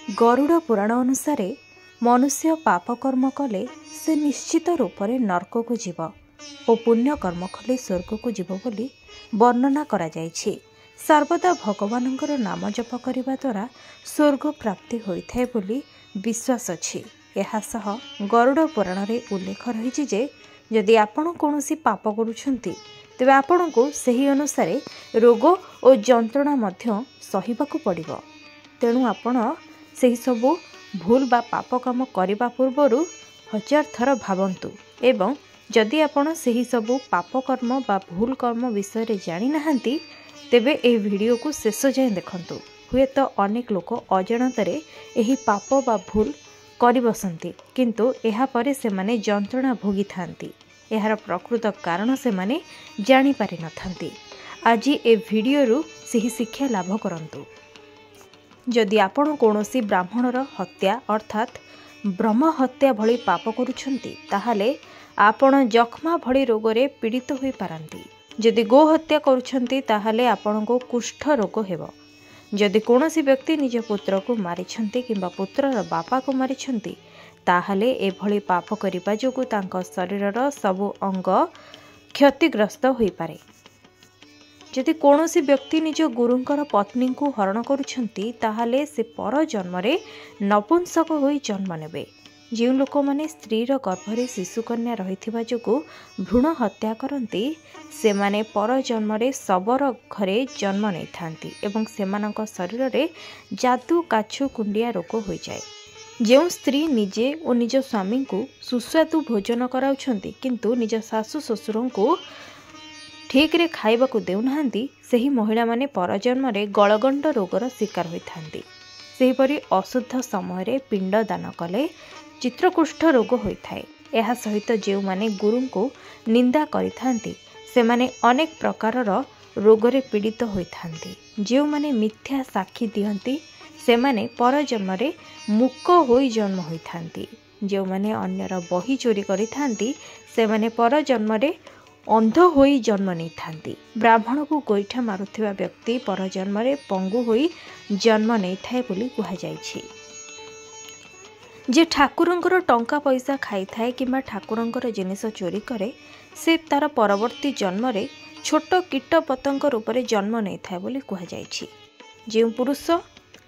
गरुड़ पुराण अनुसार मनुष्य पाप कर्म कले से निश्चित रूप से नरक को जीव और पुण्य कर्म कले स्वर्ग को जीव बोली वर्णना करा जायछि। सर्वदा भगवानंकर नाम जप करने द्वारा स्वर्ग प्राप्ति होइथाय बोली विश्वास अछि। एहा सह गरुड़ पुराण रे उल्लेख रही जे यदि आपण कौनसी पाप करुछंती तेबे आपण को सही अनुसार रोग और जंत्रणा मध्य सहिबाकू पड़िबो। तेणु आपण सही सबु भूल बा पाप काम करने पूर्व 1000 थर भावन्तु एवं जदि आपण सही सबु पाप कर्म बा भूल कर्म विषय रे जानि नाहंती तेबे ए वीडियो को शेष जाए देखंतु। हुए तो अनेक लोक अजाणतरे एही पाप बा भूल करि बसंती किंतु एहा परे से माने जंत्रणा भोगी थांती। एहार प्रकृत कारण से माने जानि पारि नथांती। आज ए वीडियो रु सही शिक्षा लाभ करंतु। जदि आपण कौनसी ब्राह्मणर हत्या अर्थात ब्रह्म हत्या भली पाप करुछंती ताहाले आपण जख्मा भली रोगरे पीड़ित होई पारंती। जदि गो हत्या करुछंती ताहाले आपण को कुष्ठ रोग हेबो। जदि कौनसी व्यक्ति निज पुत्र को मारिछंती किंबा पुत्रर बापा को मारिछंती ताहाले एभली पाप करिबा जोगु तांको शरीरर सबु अंग क्षतिग्रस्त होई पारे। जदि कौनसी व्यक्ति निज गुरुंकर पत्नी को हरण करुछंती ताहाले से पर जन्मरे नपुंसक होई जन्म नेबे। जो लोक माने स्त्रीर गर्भरे शिशुकन्या रहिथिबा जोगु भ्रूण हत्या करती से माने पर जन्मरे शबर घरे जन्म नहीं थांती एवं सेमानक शरीर रे जादू काछु कुंडिया रोग हो जाए। जो स्त्री निजे और निज स्वामी को सुस्वादु भोजन कराउछंती किंतु निज सासु ससुर को ठीक रे खाइबा को देउनाहांती सही महिला माने परजन्म रे गलगंड रोगर शिकार होइथांती। सेहिपरि अशुद्ध समय रे पिंड दान कले चित्रकुष्ठ रोग होइथाय। एहा सहित जेउ माने गुरु को निंदा करिथांती से माने अनेक प्रकारर रोगरे पीड़ित होइथांती। जेउ माने मिथ्या साक्षी दियंती से माने परजन्म रे मूक होई जन्म होइथांती। जेउ माने अन्यर बही चोरी करिथांती से माने परजन्म रे अंध होई जन्म नहीं थांती। ब्राह्मण को गोईठा मारुथिबा व्यक्ति परजन्म रे पंगु होई जन्म नहीं थाए बोली कहा जायछि। जे ठाकुरंकर टंका पैसा खाई थाए किंबा ठाकुरंकर जिनिस चोरी करे से तार परवर्ती जन्म रे छोट कीट पतंग रूप में जन्म नहीं थाए बोली कहा जायछि। जे पुरुष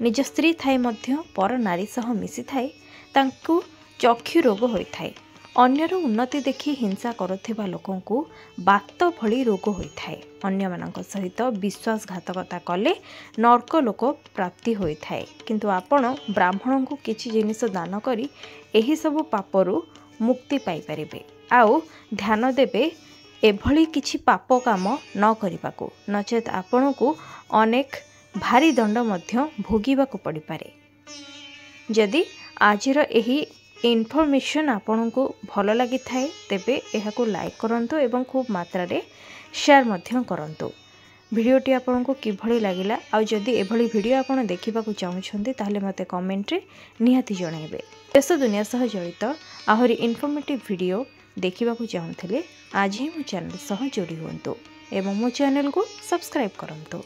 निज स्त्री थाए मध्य पर नारी सह मिसी थाए तांकु चक्षु रोग होइथाए। अन्यर उन्नति देखि हिंसा करुथिबा लोकंकु बात भली रोग होइथाए। अन्य मानक सहित विश्वासघातकता कले नरक लोक प्राप्ति होइथाए। किंतु आपण ब्राह्मण को किछि जिनिस दान करी एही सब पापरु मुक्ति पाई परिबे। आउ ध्यान देबे एभली किछि पाप काम न करिबाकू नचेत आपण को अनेक भारी दंड मध्य भोगिबाकू पड़ी पारे। जदि आजिर एही इनफॉरमेशन आपन को भल लगी थाए तेबे एहाको लाइक करंतु एवं खूब मात्रा रे शेयर मध्य करंतु। वीडियोटी आपन को किभली लागिला आ जदि एभली वीडियो आपन देखिबा को चाहुछंती ताहले मते कमेंट रे निहाती जणाइबे। देश दुनिया सह जड़ित आहरी इनफॉर्मेटिव वीडियो देखिबा को चाहुथिले आज ही मो चैनल सह जोड़ी हुंतु एवं मो चैनल को सब्सक्राइब करंतु।